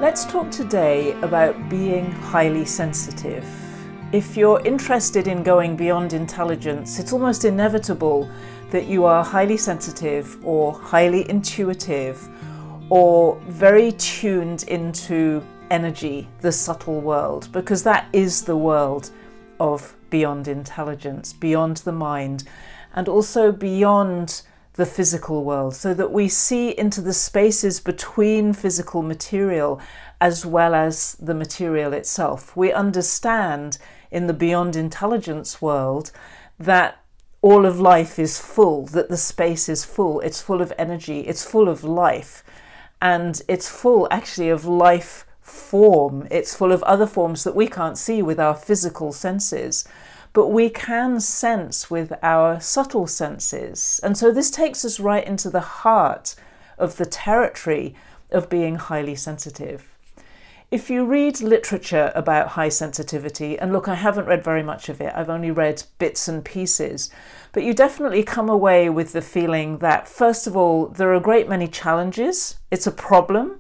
Let's talk today about being highly sensitive. If you're interested in going beyond intelligence, it's almost inevitable that you are highly sensitive or highly intuitive or very tuned into energy, the subtle world, because that is the world of beyond intelligence, beyond the mind, and also beyond the physical world, so that we see into the spaces between physical material as well as the material itself. We understand in the beyond intelligence world that all of life is full, that the space is full, it's full of energy, it's full of life, and it's full actually of life form. It's full of other forms that we can't see with our physical senses, but we can sense with our subtle senses. And so this takes us right into the heart of the territory of being highly sensitive. If you read literature about high sensitivity, and look, I haven't read very much of it, I've only read bits and pieces, but you definitely come away with the feeling that, first of all, there are a great many challenges. It's a problem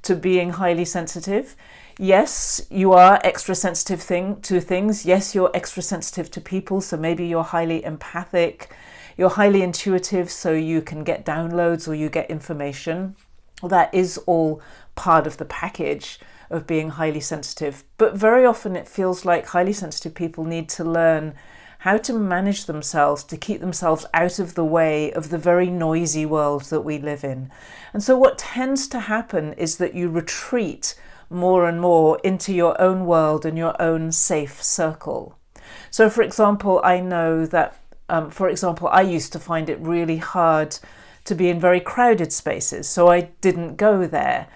to being highly sensitive. Yes, you are extra sensitive to things. Yes, you're extra sensitive to people. So maybe you're highly empathic. You're highly intuitive, so you can get downloads or you get information. That is all part of the package of being highly sensitive. But very often it feels like highly sensitive people need to learn how to manage themselves, to keep themselves out of the way of the very noisy world that we live in. And so what tends to happen is that you retreat more and more into your own world and your own safe circle. So for example, I know that, I used to find it really hard to be in very crowded spaces, so I didn't go there.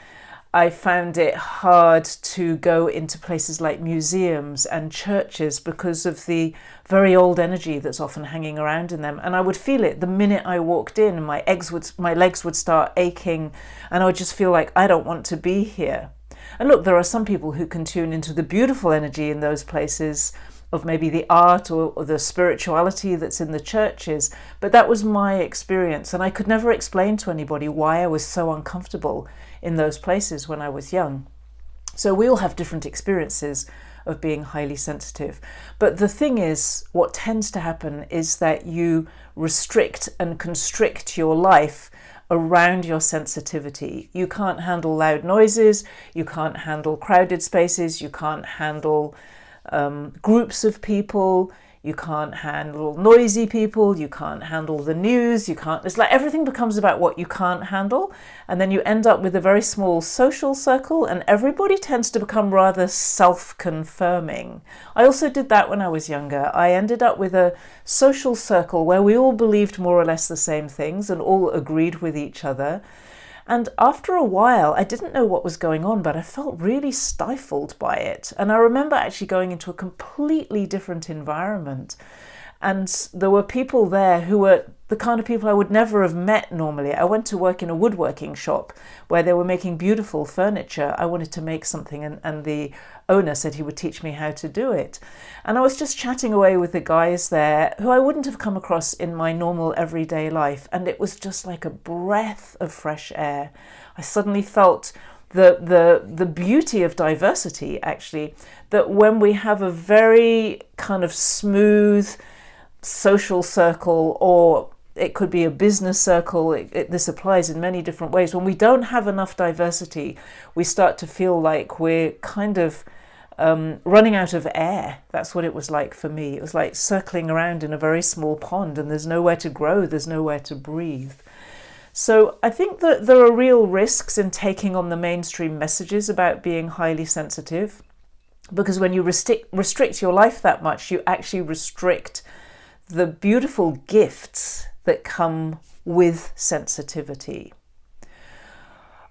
I found it hard to go into places like museums and churches because of the very old energy that's often hanging around in them. And I would feel it the minute I walked in, and my legs would start aching, and I would just feel like I don't want to be here. And look, there are some people who can tune into the beautiful energy in those places of maybe the art or the spirituality that's in the churches, but that was my experience, and I could never explain to anybody why I was so uncomfortable in those places when I was young. So we all have different experiences of being highly sensitive. But the thing is, what tends to happen is that you restrict and constrict your life around your sensitivity. You can't handle loud noises, you can't handle crowded spaces, you can't handle groups of people, you can't handle noisy people, you can't handle the news, it's like everything becomes about what you can't handle, and then you end up with a very small social circle, and everybody tends to become rather self-confirming. I also did that when I was younger. I ended up with a social circle where we all believed more or less the same things and all agreed with each other. And after a while, I didn't know what was going on, but I felt really stifled by it. And I remember actually going into a completely different environment. And there were people there who were the kind of people I would never have met normally. I went to work in a woodworking shop where they were making beautiful furniture. I wanted to make something, and the owner said he would teach me how to do it. And I was just chatting away with the guys there who I wouldn't have come across in my normal everyday life. And it was just like a breath of fresh air. I suddenly felt the beauty of diversity, actually, that when we have a very kind of smooth social circle, or it could be a business circle, this applies in many different ways. When we don't have enough diversity, we start to feel like we're kind of running out of air. That's what it was like for me. It was like circling around in a very small pond, and there's nowhere to grow, there's nowhere to breathe. So I think that there are real risks in taking on the mainstream messages about being highly sensitive, because when you restrict your life that much, you actually restrict the beautiful gifts that come with sensitivity.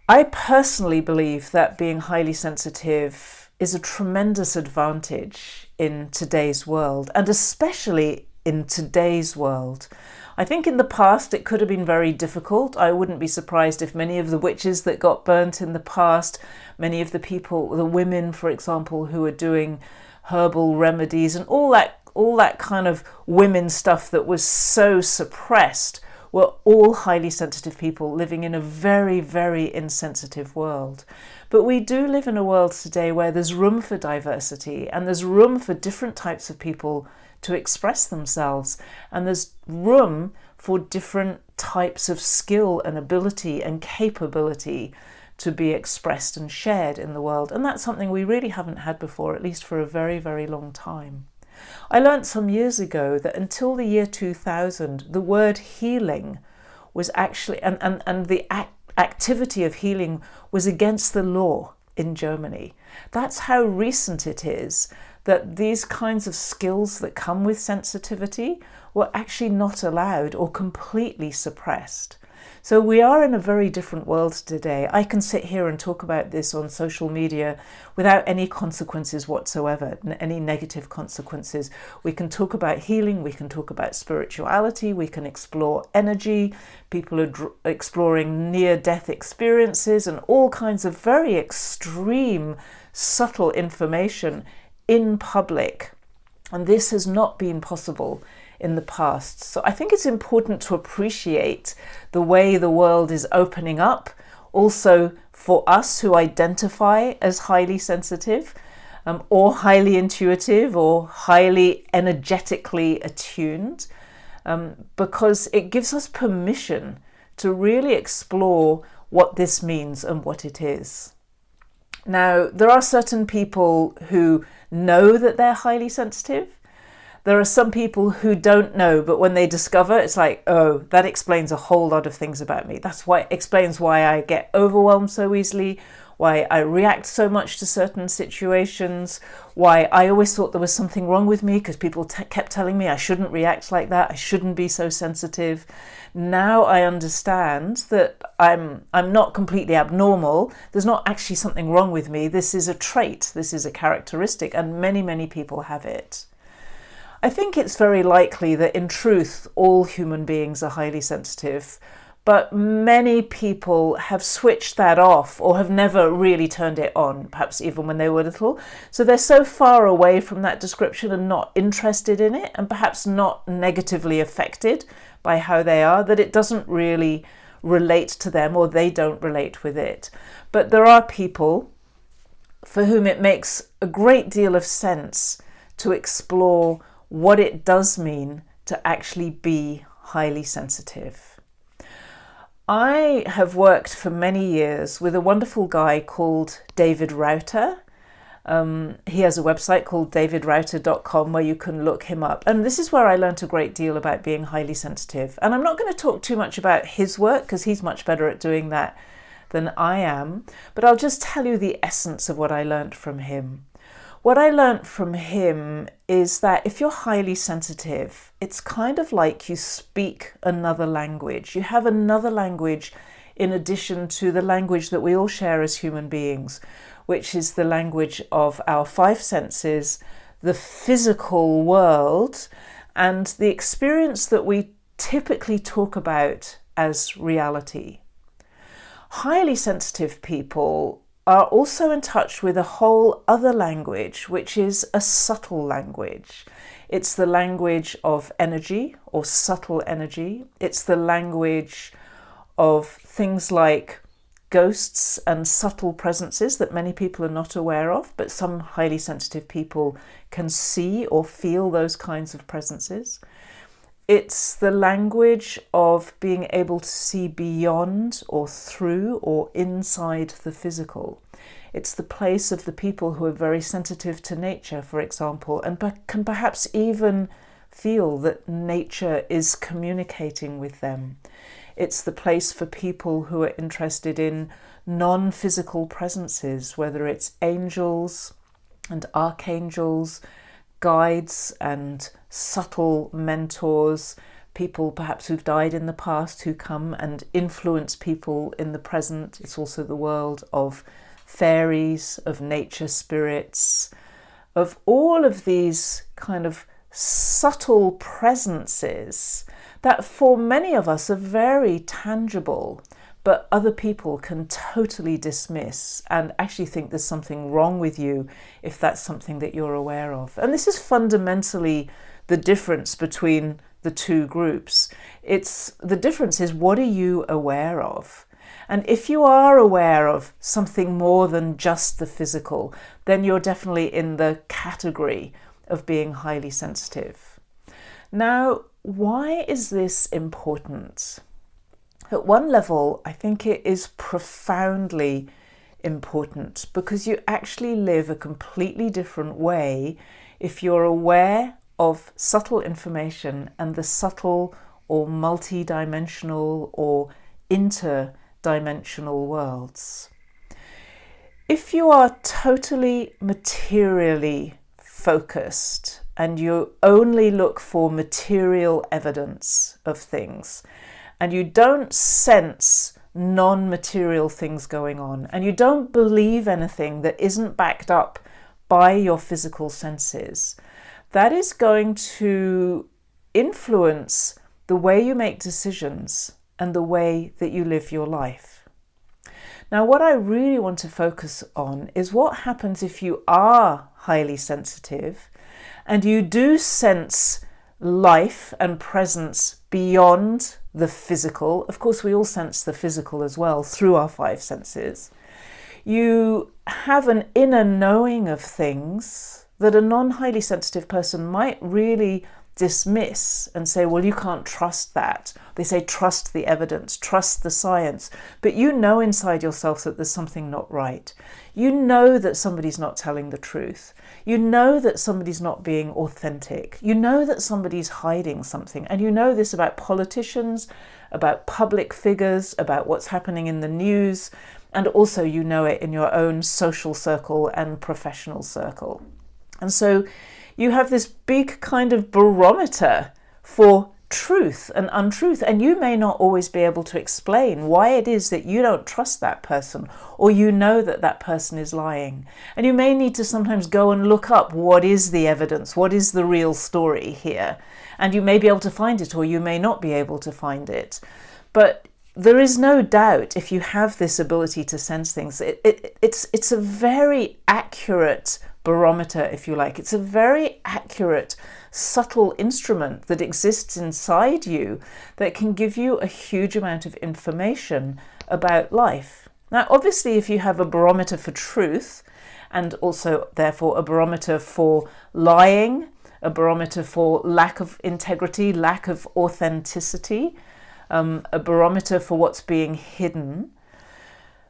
I personally believe that being highly sensitive is a tremendous advantage in today's world, and especially in today's world. I think in the past it could have been very difficult. I wouldn't be surprised if many of the witches that got burnt in the past, many of the people, the women, for example, who are doing herbal remedies and all that kind of women stuff that was so suppressed, were all highly sensitive people living in a very, very insensitive world. But we do live in a world today where there's room for diversity, and there's room for different types of people to express themselves, and there's room for different types of skill and ability and capability to be expressed and shared in the world. And that's something we really haven't had before, at least for a very, very long time. I learned some years ago that until the year 2000, the word healing was actually, and the activity of healing was against the law in Germany. That's how recent it is that these kinds of skills that come with sensitivity were actually not allowed or completely suppressed. So we are in a very different world today. I can sit here and talk about this on social media without any consequences whatsoever, any negative consequences. We can talk about healing, we can talk about spirituality, we can explore energy. People are exploring near-death experiences and all kinds of very extreme, subtle information in public. And this has not been possible in the past. So I think it's important to appreciate the way the world is opening up, also for us who identify as highly sensitive or highly intuitive or highly energetically attuned, because it gives us permission to really explore what this means and what it is. Now, there are certain people who know that they're highly sensitive. There are some people who don't know, but when they discover, it's like, oh, that explains a whole lot of things about me. That's why it explains why I get overwhelmed so easily, why I react so much to certain situations, why I always thought there was something wrong with me because people kept telling me I shouldn't react like that, I shouldn't be so sensitive. Now I understand that I'm not completely abnormal. There's not actually something wrong with me. This is a trait, this is a characteristic, and many, many people have it. I think it's very likely that in truth, all human beings are highly sensitive, but many people have switched that off or have never really turned it on, perhaps even when they were little. So they're so far away from that description and not interested in it, and perhaps not negatively affected by how they are, that it doesn't really relate to them or they don't relate with it. But there are people for whom it makes a great deal of sense to explore what it does mean to actually be highly sensitive. I have worked for many years with a wonderful guy called David Rauter. He has a website called davidrauter.com where you can look him up. And this is where I learned a great deal about being highly sensitive. And I'm not going to talk too much about his work because he's much better at doing that than I am. But I'll just tell you the essence of what I learned from him. What I learned from him is that if you're highly sensitive, it's kind of like you speak another language. You have another language in addition to the language that we all share as human beings, which is the language of our five senses, the physical world, and the experience that we typically talk about as reality. Highly sensitive people are also in touch with a whole other language, which is a subtle language. It's the language of energy or subtle energy. It's the language of things like ghosts and subtle presences that many people are not aware of, but some highly sensitive people can see or feel those kinds of presences. It's the language of being able to see beyond or through or inside the physical. It's the place of the people who are very sensitive to nature, for example, and can perhaps even feel that nature is communicating with them. It's the place for people who are interested in non-physical presences, whether it's angels and archangels, guides and subtle mentors, people perhaps who've died in the past who come and influence people in the present. It's also the world of fairies, of nature spirits, of all of these kind of subtle presences that for many of us are very tangible, but other people can totally dismiss and actually think there's something wrong with you if that's something that you're aware of. And this is fundamentally the difference between the two groups. The difference is, what are you aware of? And if you are aware of something more than just the physical, then you're definitely in the category of being highly sensitive. Now, why is this important? At one level, I think it is profoundly important because you actually live a completely different way if you're aware of subtle information and the subtle or multi-dimensional or interdimensional worlds. If you are totally materially focused and you only look for material evidence of things, and you don't sense non-material things going on, and you don't believe anything that isn't backed up by your physical senses, that is going to influence the way you make decisions and the way that you live your life. Now, what I really want to focus on is what happens if you are highly sensitive and you do sense life and presence beyond the physical. Of course, we all sense the physical as well through our five senses. You have an inner knowing of things that a non-highly sensitive person might really dismiss and say, well, you can't trust that. They say, trust the evidence, trust the science. But you know inside yourself that there's something not right. You know that somebody's not telling the truth. You know that somebody's not being authentic. You know that somebody's hiding something. And you know this about politicians, about public figures, about what's happening in the news. And also you know it in your own social circle and professional circle. And so you have this big kind of barometer for truth and untruth, and you may not always be able to explain why it is that you don't trust that person, or you know that that person is lying. And you may need to sometimes go and look up what is the evidence, what is the real story here, and you may be able to find it or you may not be able to find it. But there is no doubt, if you have this ability to sense things, it's a very accurate barometer, if you like. It's a very accurate, subtle instrument that exists inside you that can give you a huge amount of information about life. Now, obviously, if you have a barometer for truth, and also, therefore, a barometer for lying, a barometer for lack of integrity, lack of authenticity, a barometer for what's being hidden,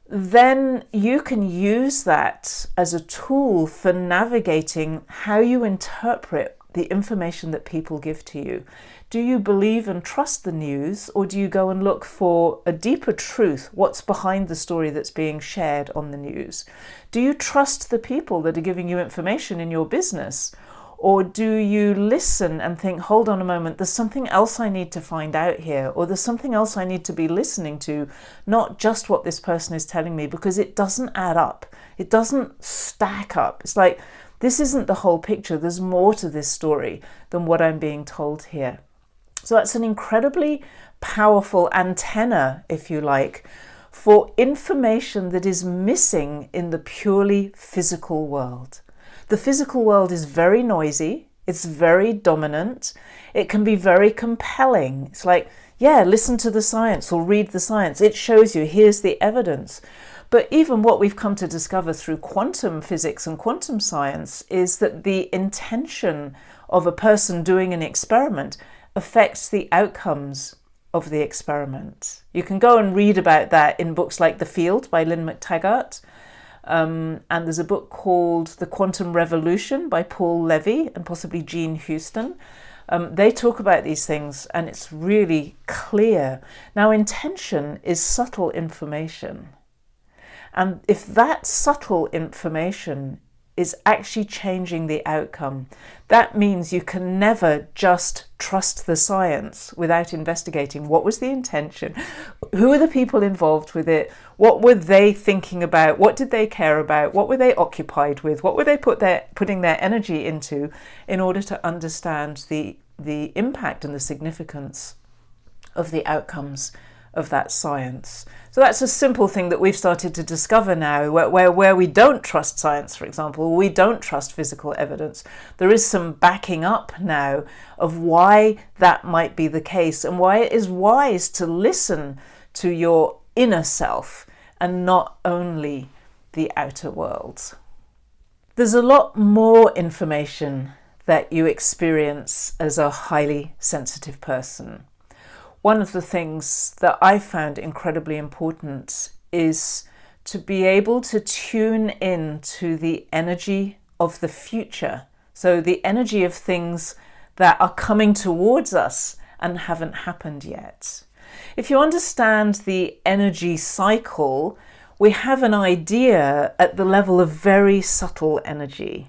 then you can use that as a tool for navigating how you interpret the information that people give to you. Do you believe and trust the news, or do you go and look for a deeper truth, what's behind the story that's being shared on the news? Do you trust the people that are giving you information in your business? Or do you listen and think, hold on a moment, there's something else I need to find out here, or there's something else I need to be listening to, not just what this person is telling me, because it doesn't add up. It doesn't stack up. It's like, this isn't the whole picture. There's more to this story than what I'm being told here. So that's an incredibly powerful antenna, if you like, for information that is missing in the purely physical world. The physical world is very noisy, it's very dominant, it can be very compelling. It's like, yeah, listen to the science or read the science. It shows you, here's the evidence. But even what we've come to discover through quantum physics and quantum science is that the intention of a person doing an experiment affects the outcomes of the experiment. You can go and read about that in books like The Field by Lynn McTaggart. And there's a book called The Quantum Revolution by Paul Levy and possibly Jean Houston. They talk about these things and it's really clear. Now, intention is subtle information. And if that subtle information is actually changing the outcome, that means you can never just trust the science without investigating what was the intention, who are the people involved with it, what were they thinking about, what did they care about, what were they occupied with, what were they putting their energy into in order to understand the impact and the significance of the outcomes of that science. So that's a simple thing that we've started to discover now, where we don't trust science, for example, we don't trust physical evidence. There is some backing up now of why that might be the case and why it is wise to listen to your inner self and not only the outer world. There's a lot more information that you experience as a highly sensitive person. One of the things that I found incredibly important is to be able to tune in to the energy of the future. So the energy of things that are coming towards us and haven't happened yet. If you understand the energy cycle, we have an idea at the level of very subtle energy.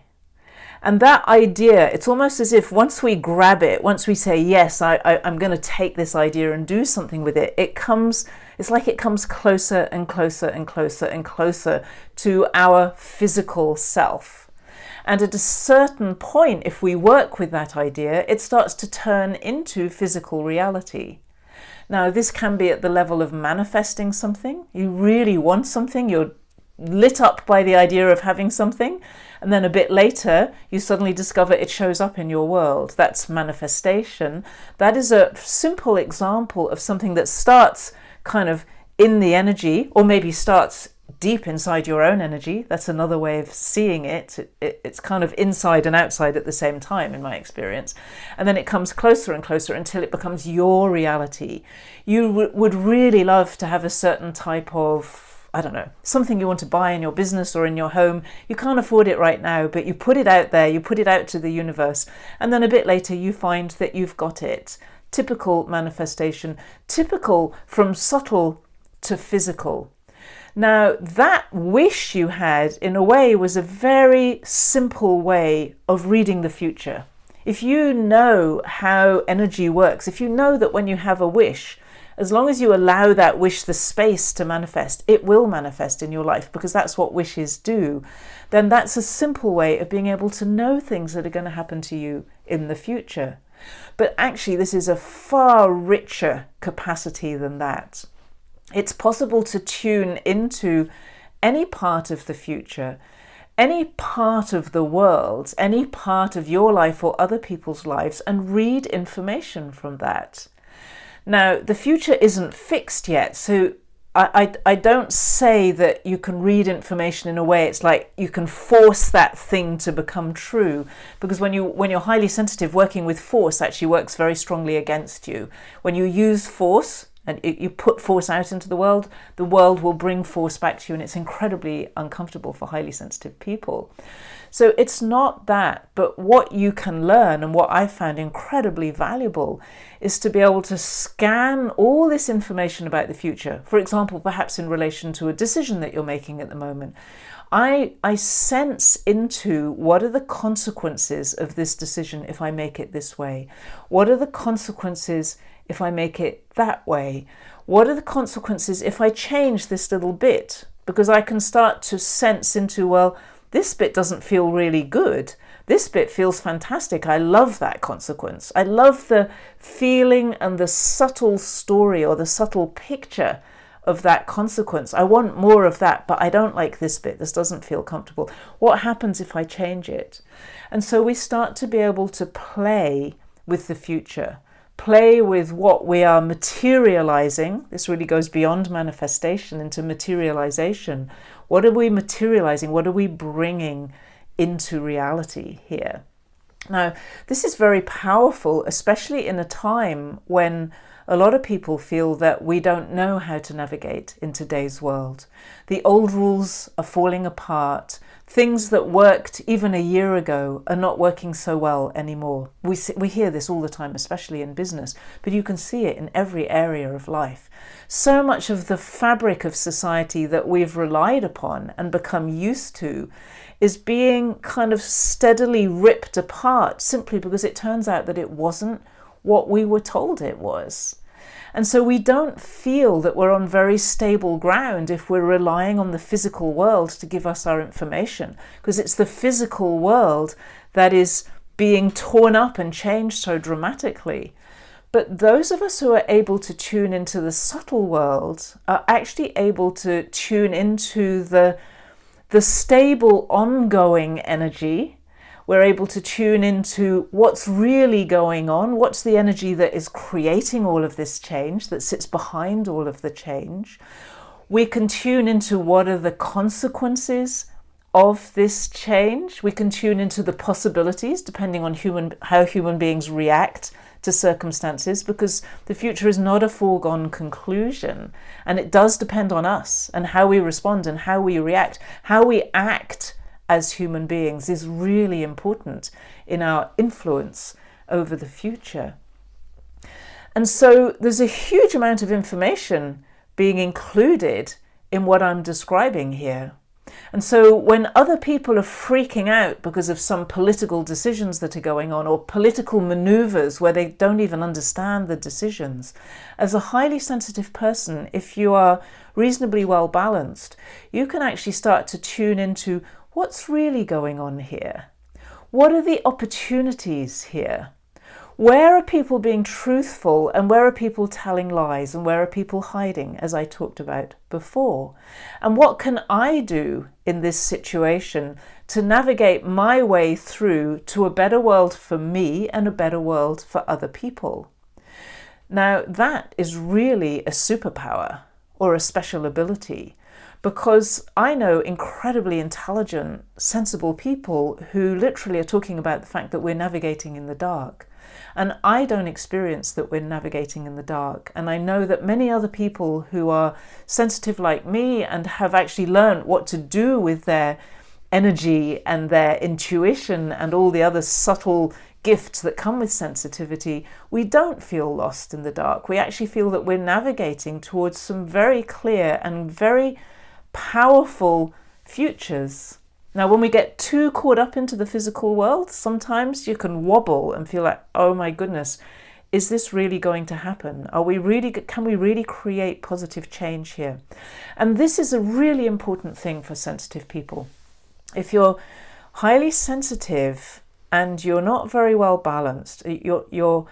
And that idea, it's almost as if once we grab it, once we say, yes, I'm going to take this idea and do something with it, it's like it comes closer and closer and closer and closer to our physical self. And at a certain point, if we work with that idea, it starts to turn into physical reality. Now, this can be at the level of manifesting something. You really want something, you're lit up by the idea of having something, and then a bit later you suddenly discover it shows up in your world. That's manifestation. That is a simple example of something that starts kind of in the energy, or maybe starts deep inside your own energy. That's another way of seeing it. It's kind of inside and outside at the same time, in my experience. And then it comes closer and closer until it becomes your reality. You would really love to have a certain type of, I don't know, something you want to buy in your business or in your home. You can't afford it right now, but you put it out there, you put it out to the universe, and then a bit later you find that you've got it. Typical manifestation, typical from subtle to physical. Now, that wish you had, in a way, was a very simple way of reading the future. If you know how energy works, if you know that when you have a wish, as long as you allow that wish the space to manifest, it will manifest in your life, because that's what wishes do, then that's a simple way of being able to know things that are going to happen to you in the future. But actually, this is a far richer capacity than that. It's possible to tune into any part of the future, any part of the world, any part of your life or other people's lives, and read information from that. Now, the future isn't fixed yet, so I don't say that you can read information in a way it's like you can force that thing to become true, because when you're highly sensitive, working with force actually works very strongly against you. When you use force and you put force out into the world will bring force back to you, and it's incredibly uncomfortable for highly sensitive people. So it's not that, but what you can learn, and what I found incredibly valuable, is to be able to scan all this information about the future. For example, perhaps in relation to a decision that you're making at the moment. I sense into what are the consequences of this decision if I make it this way? What are the consequences if I make it that way? What are the consequences if I change this little bit? Because I can start to sense into, well, this bit doesn't feel really good. This bit feels fantastic. I love that consequence. I love the feeling and the subtle story or the subtle picture of that consequence. I want more of that, but I don't like this bit. This doesn't feel comfortable. What happens if I change it? And so we start to be able to play with the future, play with what we are materializing. This really goes beyond manifestation into materialization. What are we materializing? What are we bringing into reality here? Now, this is very powerful, especially in a time when a lot of people feel that we don't know how to navigate in today's world. The old rules are falling apart. Things that worked even a year ago are not working so well anymore. We hear this all the time, especially in business, but you can see it in every area of life. So much of the fabric of society that we've relied upon and become used to is being kind of steadily ripped apart, simply because it turns out that it wasn't what we were told it was. And so we don't feel that we're on very stable ground if we're relying on the physical world to give us our information, because it's the physical world that is being torn up and changed so dramatically. But those of us who are able to tune into the subtle world are actually able to tune into the stable, ongoing energy. We're able to tune into what's really going on, what's the energy that is creating all of this change, that sits behind all of the change. We can tune into what are the consequences of this change. We can tune into the possibilities depending on how human beings react to circumstances, because the future is not a foregone conclusion, and it does depend on us and how we respond and how we react. How we act as human beings is really important in our influence over the future. And so there's a huge amount of information being included in what I'm describing here. And so when other people are freaking out because of some political decisions that are going on, or political maneuvers where they don't even understand the decisions, as a highly sensitive person, if you are reasonably well balanced, you can actually start to tune into what's really going on here. What are the opportunities here? Where are people being truthful, and where are people telling lies, and where are people hiding, as I talked about before? And what can I do in this situation to navigate my way through to a better world for me and a better world for other people? Now, that is really a superpower or a special ability, because I know incredibly intelligent, sensible people who literally are talking about the fact that we're navigating in the dark. And I don't experience that we're navigating in the dark. And I know that many other people who are sensitive like me and have actually learned what to do with their energy and their intuition and all the other subtle gifts that come with sensitivity, we don't feel lost in the dark. We actually feel that we're navigating towards some very clear and very powerful futures. Now, when we get too caught up into the physical world, sometimes you can wobble and feel like, oh my goodness, is this really going to happen? Can we really create positive change here? And this is a really important thing for sensitive people. If you're highly sensitive and you're not very well balanced, your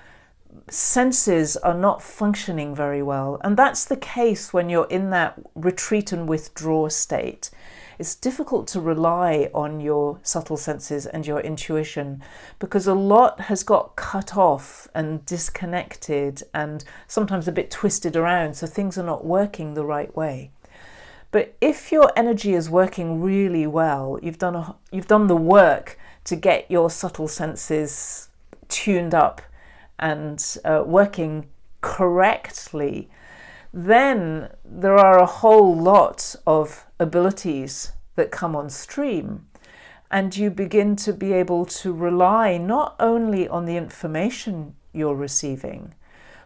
senses are not functioning very well, and that's the case when you're in that retreat and withdraw state. It's difficult to rely on your subtle senses and your intuition because a lot has got cut off and disconnected and sometimes a bit twisted around, so things are not working the right way. But if your energy is working really well, you've done the work to get your subtle senses tuned up and working correctly, then there are a whole lot of abilities that come on stream, and you begin to be able to rely not only on the information you're receiving,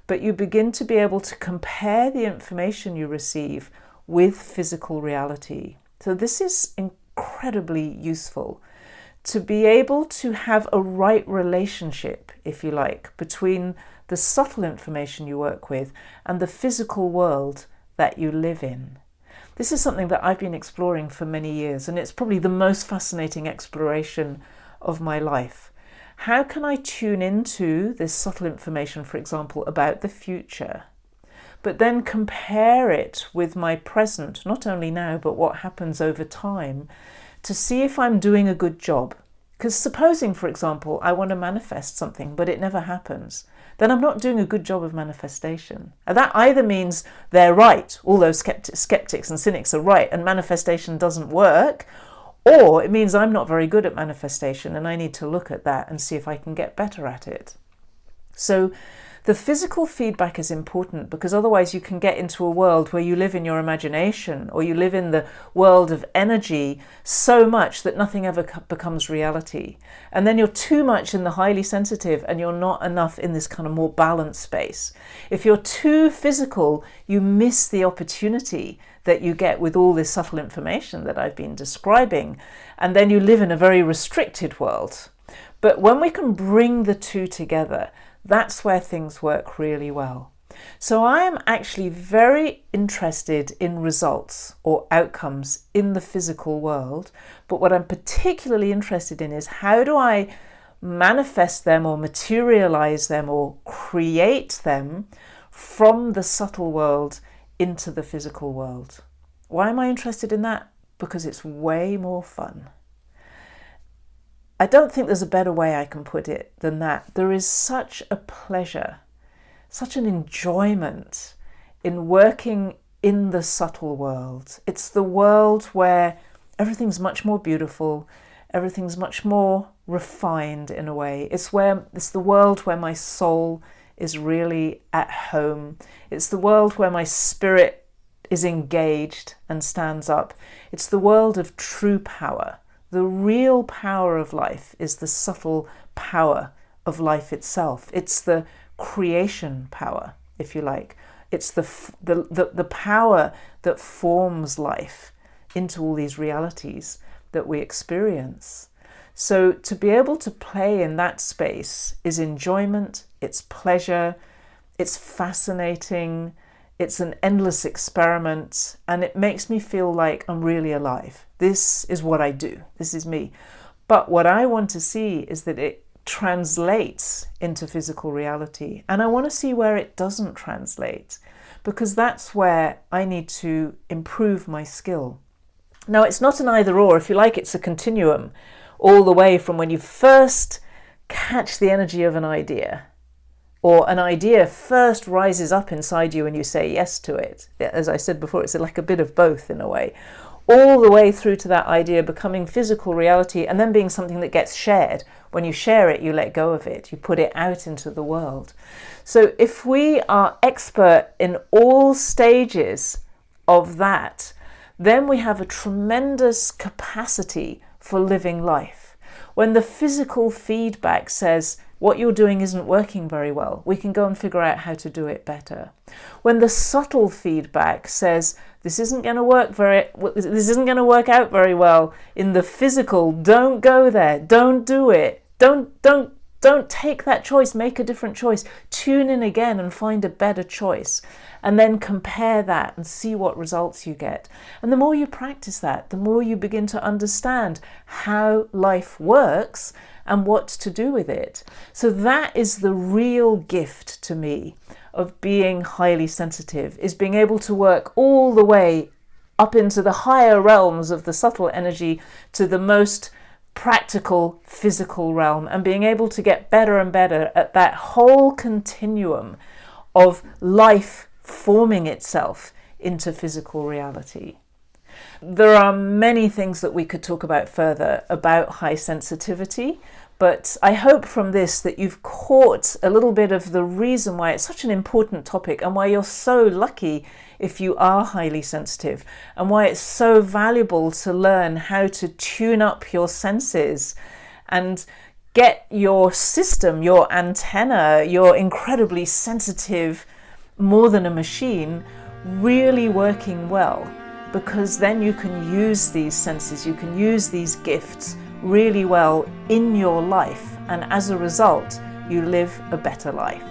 but you begin to be able to compare the information you receive with physical reality. So this is incredibly useful, to be able to have a right relationship, if you like, between the subtle information you work with and the physical world that you live in. This is something that I've been exploring for many years, and it's probably the most fascinating exploration of my life. How can I tune into this subtle information, for example, about the future, but then compare it with my present, not only now, but what happens over time, to see if I'm doing a good job? Because supposing, for example, I want to manifest something, but it never happens, then I'm not doing a good job of manifestation. And that either means they're right, all those skeptics and cynics are right, and manifestation doesn't work, or it means I'm not very good at manifestation and I need to look at that and see if I can get better at it. So the physical feedback is important, because otherwise you can get into a world where you live in your imagination, or you live in the world of energy so much that nothing ever becomes reality. And then you're too much in the highly sensitive and you're not enough in this kind of more balanced space. If you're too physical, you miss the opportunity that you get with all this subtle information that I've been describing. And then you live in a very restricted world. But when we can bring the two together, that's where things work really well. So I am actually very interested in results or outcomes in the physical world, but what I'm particularly interested in is how do I manifest them or materialize them or create them from the subtle world into the physical world. Why am I interested in that? Because it's way more fun. I don't think there's a better way I can put it than that. There is such a pleasure, such an enjoyment in working in the subtle world. It's the world where everything's much more beautiful, everything's much more refined in a way. It's the world where my soul is really at home. It's the world where my spirit is engaged and stands up. It's the world of true power. The real power of life is the subtle power of life itself. It's the creation power, if you like. It's the power that forms life into all these realities that we experience. So to be able to play in that space is enjoyment, it's pleasure, it's fascinating, it's an endless experiment, and it makes me feel like I'm really alive. This is what I do. This is me. But what I want to see is that it translates into physical reality. And I want to see where it doesn't translate, because that's where I need to improve my skill. Now, it's not an either or. If you like, it's a continuum all the way from when you first catch the energy of an idea, or an idea first rises up inside you and you say yes to it. As I said before, it's like a bit of both in a way, all the way through to that idea becoming physical reality and then being something that gets shared. When you share it, you let go of it, you put it out into the world. So if we are expert in all stages of that, then we have a tremendous capacity for living life. When the physical feedback says what you're doing isn't working very well, we can go and figure out how to do it better. When the subtle feedback says this isn't going to work out very well in the physical, don't go there, don't do it, don't take that choice, make a different choice, tune in again and find a better choice, and then compare that and see what results you get. And the more you practice that, the more you begin to understand how life works and what to do with it. So that is the real gift to me of being highly sensitive, is being able to work all the way up into the higher realms of the subtle energy to the most practical physical realm, and being able to get better and better at that whole continuum of life forming itself into physical reality. There are many things that we could talk about further about high sensitivity, but I hope from this that you've caught a little bit of the reason why it's such an important topic, and why you're so lucky if you are highly sensitive, and why it's so valuable to learn how to tune up your senses and get your system, your antenna, your incredibly sensitive, more than a machine, really working well. Because then you can use these senses, you can use these gifts really well in your life, and as a result, you live a better life.